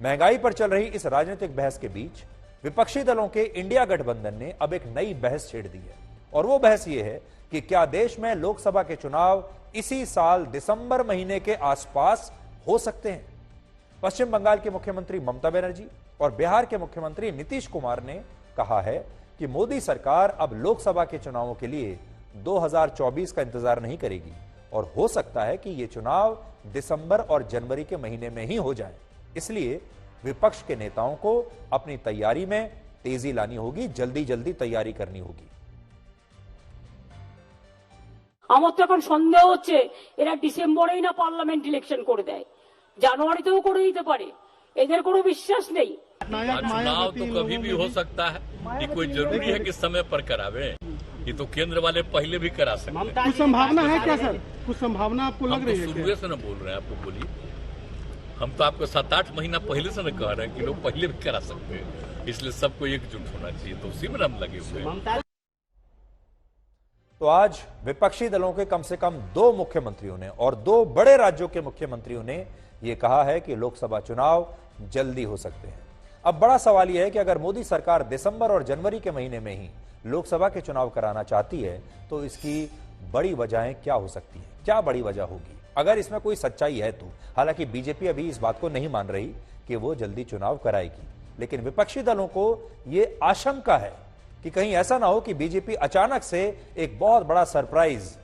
महंगाई पर चल रही इस राजनीतिक बहस के बीच विपक्षी दलों के इंडिया गठबंधन ने अब एक नई बहस छेड़ दी है, और वो बहस ये है कि क्या देश में लोकसभा के चुनाव इसी साल दिसंबर महीने के आसपास हो सकते हैं। पश्चिम बंगाल की मुख्यमंत्री ममता बनर्जी और बिहार के मुख्यमंत्री नीतीश कुमार ने कहा है कि मोदी सरकार अब लोकसभा के चुनावों के लिए 2024 का इंतजार नहीं करेगी और हो सकता है कि ये चुनाव दिसंबर और जनवरी के महीने में ही हो जाए। इसलिए विपक्ष के नेताओं को अपनी तैयारी में तेजी लानी होगी, जल्दी जल्दी तैयारी करनी होगी। আমার তো এখন সন্দেহ হচ্ছে এরা ডিসেম্বরেই না পার্লামেন্ট ইলেকশন করে দেয়, জানুয়ারিতেও করে দিতে পারে, এদের কোনো বিশ্বাস নেই। चुनाव तो कभी भी हो सकता है, ये कोई जरूरी है कि समय पर करावे। ये तो केंद्र वाले पहले भी करा सकते हैं। कुछ संभावना है क्या सर? कुछ संभावना आपको लग रही है? हम तो शुरू से न बोल रहे हैं, आपको बोलिए। हम तो आपको 7-8 महीना पहले से न कह रहे हैं कि लोग पहले भी करा सकते हैं, इसलिए सबको एकजुट होना चाहिए, तो उसी में हम लगे हुए हैं। तो आज विपक्षी दलों के कम से कम 2 मुख्यमंत्रियों ने और 2 बड़े राज्यों के मुख्यमंत्रियों ने यह कहा है कि लोकसभा चुनाव जल्दी हो सकते हैं। अब बड़ा सवाल यह है कि अगर मोदी सरकार दिसंबर और जनवरी के महीने में ही लोकसभा के चुनाव कराना चाहती है तो इसकी बड़ी वजहें क्या हो सकती है, क्या बड़ी वजह होगी, अगर इसमें कोई सच्चाई है तो। हालांकि बीजेपी अभी इस बात को नहीं मान रही कि वो जल्दी चुनाव कराएगी, लेकिन विपक्षी दलों को यह आशंका है कि कहीं ऐसा ना हो कि बीजेपी अचानक से एक बहुत बड़ा सरप्राइज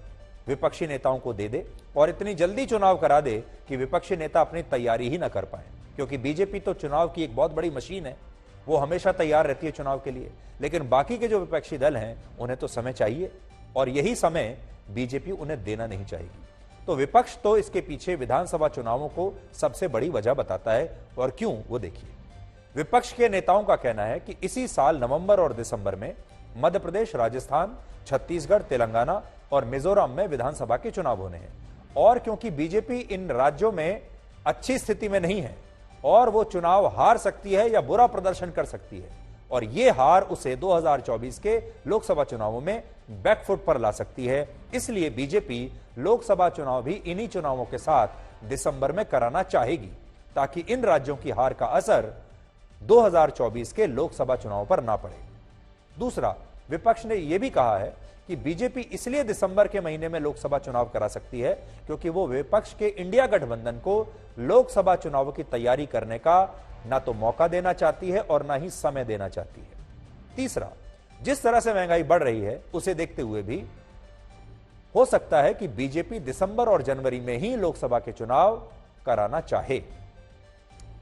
विपक्षी नेताओं को दे दे और इतनी जल्दी चुनाव करा दे कि विपक्षी नेता अपनी तैयारी ही ना कर पाए। क्योंकि बीजेपी तो चुनाव की एक बहुत बड़ी मशीन है, वो हमेशा तैयार रहती है चुनाव के लिए, लेकिन बाकी के जो विपक्षी दल हैं उन्हें तो समय चाहिए और यही समय बीजेपी उन्हें देना नहीं चाहेगी। तो विपक्ष तो इसके पीछे विधानसभा चुनावों को सबसे बड़ी वजह बताता है, और क्यों वो देखिए। विपक्ष के नेताओं का कहना है कि इसी साल नवंबर और दिसंबर में मध्य प्रदेश, राजस्थान, छत्तीसगढ़, तेलंगाना और मिजोरम में विधानसभा के चुनाव होने हैं, और क्योंकि बीजेपी इन राज्यों में अच्छी स्थिति में नहीं है और वो चुनाव हार सकती है या बुरा प्रदर्शन कर सकती है, और ये हार उसे 2024 के लोकसभा चुनावों में बैकफुट पर ला सकती है। इसलिए बीजेपी लोकसभा चुनाव भी इन्हीं चुनावों के साथ दिसंबर में कराना चाहेगी, ताकि इन राज्यों की हार का असर 2024 के लोकसभा चुनाव पर ना पड़े। दूसरा, विपक्ष ने यह भी कहा है कि बीजेपी इसलिए दिसंबर के महीने में लोकसभा चुनाव करा सकती है क्योंकि वो विपक्ष के इंडिया गठबंधन को लोकसभा चुनाव की तैयारी करने का ना तो मौका देना चाहती है और ना ही समय देना चाहती है। तीसरा, जिस तरह से महंगाई बढ़ रही है उसे देखते हुए भी हो सकता है कि बीजेपी दिसंबर और जनवरी में ही लोकसभा के चुनाव कराना चाहे।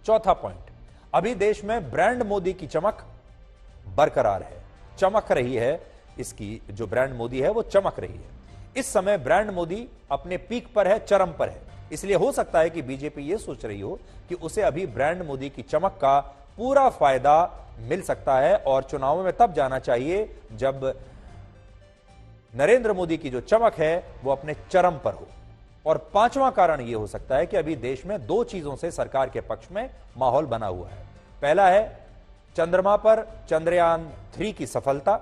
चौथा पॉइंट, अभी देश में ब्रांड मोदी की चमक बरकरार है, चमक रही है। इसकी जो ब्रांड मोदी है वो चमक रही है। इस समय ब्रांड मोदी अपने पीक पर है, चरम पर है। इसलिए हो सकता है कि बीजेपी यह सोच रही हो कि उसे अभी ब्रांड मोदी की चमक का पूरा फायदा मिल सकता है और चुनावों में तब जाना चाहिए जब नरेंद्र मोदी की जो चमक है वो अपने चरम पर हो। और पांचवां कारण यह हो सकता है कि अभी देश में 2 चीजों से सरकार के पक्ष में माहौल बना हुआ है। पहला है चंद्रमा पर चंद्रयान 3 की सफलता,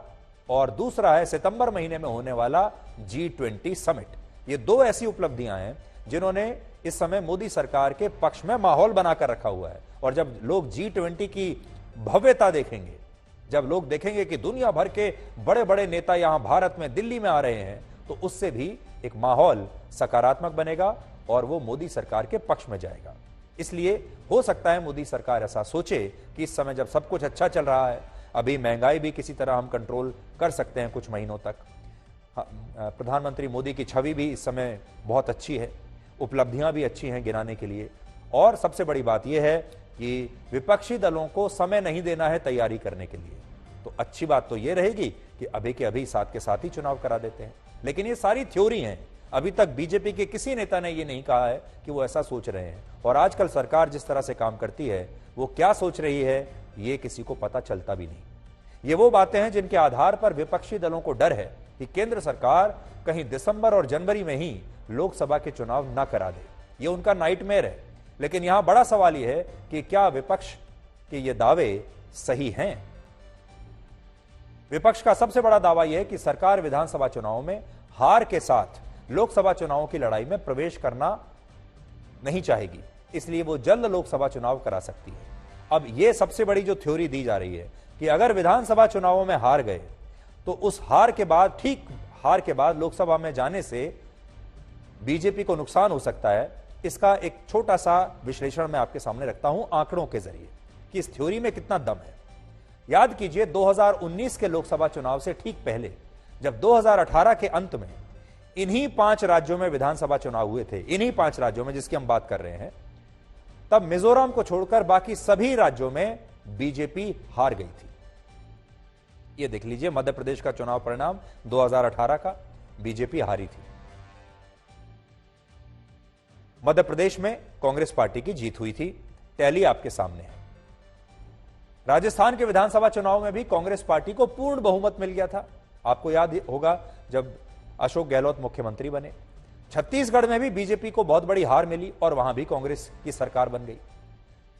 और दूसरा है सितंबर महीने में होने वाला G20 समिट। ये 2 ऐसी उपलब्धियां हैं जिन्होंने इस समय मोदी सरकार के पक्ष में माहौल बनाकर रखा हुआ है। और जब लोग G20 की भव्यता देखेंगे, जब लोग देखेंगे कि दुनिया भर के बड़े बड़े नेता यहां भारत में, दिल्ली में आ रहे हैं, तो उससे भी एक माहौल सकारात्मक बनेगा और वो मोदी सरकार के पक्ष में जाएगा। इसलिए हो सकता है मोदी सरकार ऐसा सोचे कि इस समय जब सब कुछ अच्छा चल रहा है, अभी महंगाई भी किसी तरह हम कंट्रोल कर सकते हैं कुछ महीनों तक, प्रधानमंत्री मोदी की छवि भी इस समय बहुत अच्छी है, उपलब्धियां भी अच्छी हैं गिनाने के लिए, और सबसे बड़ी बात यह है कि विपक्षी दलों को समय नहीं देना है तैयारी करने के लिए। तो अच्छी बात तो यह रहेगी कि अभी के अभी साथ के साथ ही चुनाव करा देते हैं। लेकिन ये सारी थ्योरी हैं, अभी तक बीजेपी के किसी नेता ने यह नहीं कहा है कि वो ऐसा सोच रहे हैं। और आजकल सरकार जिस तरह से काम करती है, वो क्या सोच रही है ये किसी को पता चलता भी नहीं। ये वो बातें हैं जिनके आधार पर विपक्षी दलों को डर है कि केंद्र सरकार कहीं दिसंबर और जनवरी में ही लोकसभा के चुनाव ना करा दे। ये उनका नाइटमेयर है। लेकिन यहां बड़ा सवाल यह है कि क्या विपक्ष के ये दावे सही हैं? विपक्ष का सबसे बड़ा दावा यह है कि सरकार विधानसभा चुनावों में हार के साथ लोकसभा चुनावों की लड़ाई में प्रवेश करना नहीं चाहेगी, इसलिए वो जल्द लोकसभा चुनाव करा सकती है। अब यह सबसे बड़ी जो थ्योरी दी जा रही है कि अगर विधानसभा चुनावों में हार गए तो उस हार के बाद, ठीक हार के बाद लोकसभा में जाने से बीजेपी को नुकसान हो सकता है। इसका एक छोटा सा विश्लेषण मैं आपके सामने रखता हूं आंकड़ों के जरिए कि इस थ्योरी में कितना दम है। याद कीजिए 2019 के लोकसभा चुनाव से ठीक पहले, जब 2018 के अंत में इन्हीं 5 राज्यों में विधानसभा चुनाव हुए थे, इन्हीं 5 राज्यों में जिसकी हम बात कर रहे हैं, तब मिजोरम को छोड़कर बाकी सभी राज्यों में बीजेपी हार गई थी। ये देख लीजिए मध्य प्रदेश का चुनाव परिणाम 2018 का, बीजेपी हारी थी। मध्य प्रदेश में कांग्रेस पार्टी की जीत हुई थी, टैली आपके सामने है। राजस्थान के विधानसभा चुनाव में भी कांग्रेस पार्टी को पूर्ण बहुमत मिल गया था, आपको याद होगा जब अशोक गहलोत मुख्यमंत्री बने। छत्तीसगढ़ में भी बीजेपी को बहुत बड़ी हार मिली और वहां भी कांग्रेस की सरकार बन गई।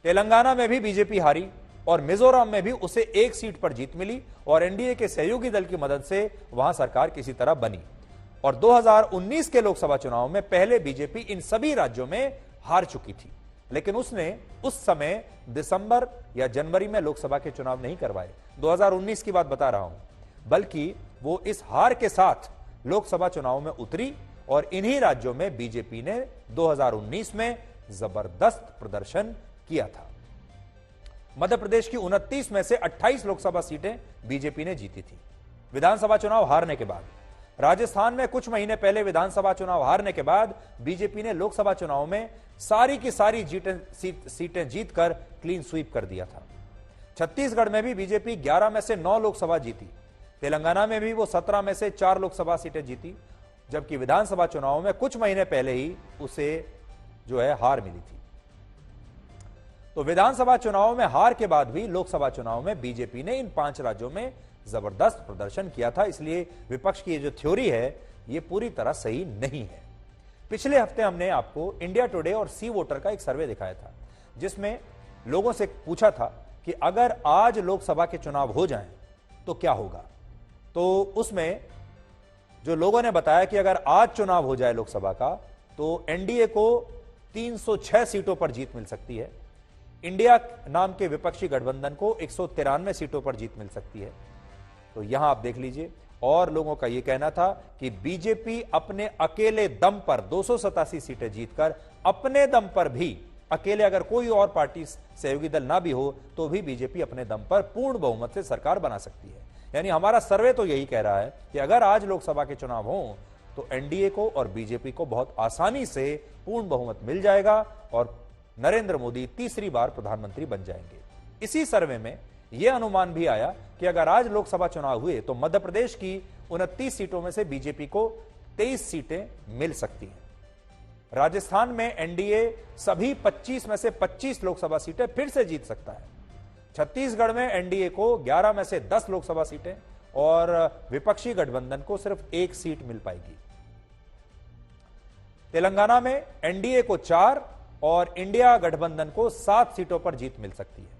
तेलंगाना में भी बीजेपी हारी और मिजोरम में भी उसे 1 सीट पर जीत मिली और एनडीए के सहयोगी दल की मदद से वहां सरकार किसी तरह बनी। और 2019 के लोकसभा चुनाव में पहले बीजेपी इन सभी राज्यों में हार चुकी थी, लेकिन उसने उस समय दिसंबर या जनवरी में लोकसभा के चुनाव नहीं करवाए, 2019 की बात बता रहा हूं, बल्कि वो इस हार के साथ लोकसभा चुनाव में उतरी और इन्हीं राज्यों में बीजेपी ने 2019 में जबरदस्त प्रदर्शन किया था। मध्य प्रदेश की 29 में से 28 लोकसभा सीटें बीजेपी ने जीती थी विधानसभा चुनाव हारने के बाद। राजस्थान में कुछ महीने पहले विधानसभा चुनाव हारने के बाद बीजेपी ने लोकसभा चुनाव में सारी की सारी सीटें जीतकर क्लीन स्वीप कर दिया था। छत्तीसगढ़ में भी बीजेपी 11 में से 9 लोकसभा जीती। तेलंगाना में भी वो 17 में से 4 लोकसभा सीटें जीती, जबकि विधानसभा चुनाव में कुछ महीने पहले ही उसे जो है हार मिली थी। तो विधानसभा चुनाव में हार के बाद भी लोकसभा चुनाव में बीजेपी ने इन 5 राज्यों में जबरदस्त प्रदर्शन किया था। इसलिए विपक्ष की ये जो थ्योरी है ये पूरी तरह सही नहीं है। पिछले हफ्ते हमने आपको इंडिया टुडे और सी वोटर का एक सर्वे दिखाया था, जिसमें लोगों से पूछा था कि अगर आज लोकसभा के चुनाव हो जाएं तो क्या होगा। तो उसमें जो लोगों ने बताया कि अगर आज चुनाव हो जाए लोकसभा का तो एनडीए को 306 सीटों पर जीत मिल सकती है, इंडिया नाम के विपक्षी गठबंधन को 193 सीटों पर जीत मिल सकती है। तो यहां आप देख लीजिए, और लोगों का यह कहना था कि बीजेपी अपने अकेले दम पर 287 सीटें जीतकर अपने दम पर भी, अकेले अगर कोई और पार्टी सहयोगी दल ना भी हो तो भी बीजेपी अपने दम पर पूर्ण बहुमत से सरकार बना सकती है। यानी हमारा सर्वे तो यही कह रहा है कि अगर आज लोकसभा के चुनाव हों तो एनडीए को और बीजेपी को बहुत आसानी से पूर्ण बहुमत मिल जाएगा और नरेंद्र मोदी तीसरी बार प्रधानमंत्री बन जाएंगे। इसी सर्वे में यह अनुमान भी आया कि अगर आज लोकसभा चुनाव हुए तो मध्य प्रदेश की 29 सीटों में से बीजेपी को 23 सीटें मिल सकती हैं। राजस्थान में एनडीए सभी 25 में से 25 लोकसभा सीटें फिर से जीत सकता है। छत्तीसगढ़ में एनडीए को 11 में से 10 लोकसभा सीटें और विपक्षी गठबंधन को सिर्फ 1 सीट मिल पाएगी। तेलंगाना में एनडीए को 4 और इंडिया गठबंधन को 7 सीटों पर जीत मिल सकती है।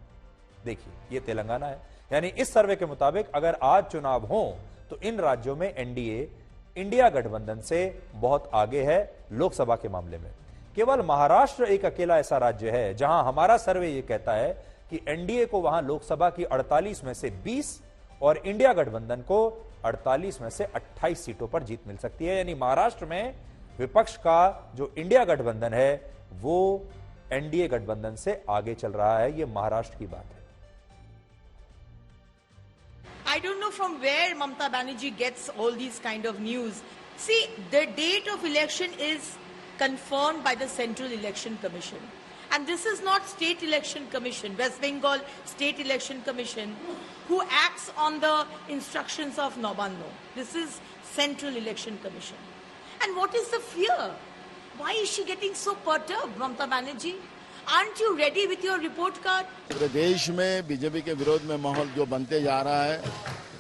देखिए ये तेलंगाना है, यानी इस सर्वे के मुताबिक अगर आज चुनाव हो तो इन राज्यों में एनडीए इंडिया गठबंधन से बहुत आगे है लोकसभा के मामले में। केवल महाराष्ट्र एक अकेला ऐसा राज्य है जहां हमारा सर्वे यह कहता है कि एनडीए को वहां लोकसभा की 48 में से 20 और इंडिया गठबंधन को 48 में से 28 सीटों पर जीत मिल सकती है। यानी महाराष्ट्र में विपक्ष का जो इंडिया गठबंधन है वो एनडीए गठबंधन से आगे चल रहा है। ये महाराष्ट्र की बात है। I don't know from where Mamata Banerjee gets all these kind of news. See, the date of election is confirmed by the Central Election Commission. And this is not State Election Commission, West Bengal State Election Commission, who acts on the instructions of Nobando. This is Central Election Commission. And what is the fear? Why is she getting so perturbed, Mamata Banerjee? Aren't you ready with your report card? पूरे देश में BJP के विरोध में माहौल जो बनते जा रहा है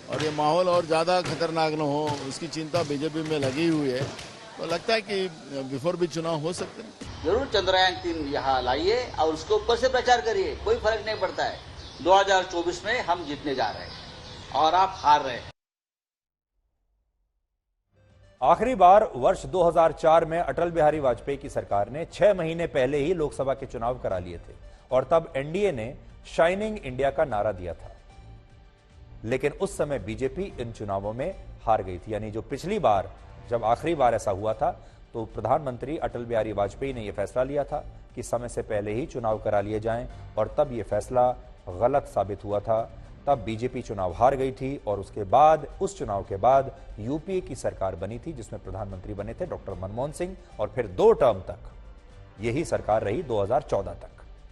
और ये माहौल और ज़्यादा खतरनाक न हो उसकी चिंता बीजेपी में लगी हुई है। तो लगता है कि बिफोर भी चुनाव हो सकते हैं। जरूर चंद्रयान 3 यहाँ लाइए और उसके ऊपर से प्रचार करिए, कोई फर्क नहीं पड़ता है। 2024 में हम जीतने जा रहे हैं और आप हार रहे हैं। आखिरी बार वर्ष 2004 में अटल बिहारी वाजपेयी की सरकार ने 6 महीने पहले ही लोकसभा के चुनाव करा लिए थे और तब एनडीए ने शाइनिंग इंडिया का नारा दिया था। लेकिन उस समय बीजेपी इन चुनावों में हार गई थी। यानी जो पिछली बार जब आखिरी बार ऐसा हुआ था तो प्रधानमंत्री अटल बिहारी वाजपेयी ने यह फैसला लिया था कि समय से पहले ही चुनाव करा लिए जाएं, और तब यह फैसला गलत साबित हुआ था। तब बीजेपी चुनाव हार गई थी और उसके बाद, उस चुनाव के बाद यूपीए की सरकार बनी थी जिसमें प्रधानमंत्री बने थे डॉक्टर मनमोहन सिंह, और फिर 2 टर्म तक यही सरकार रही 2014 तक।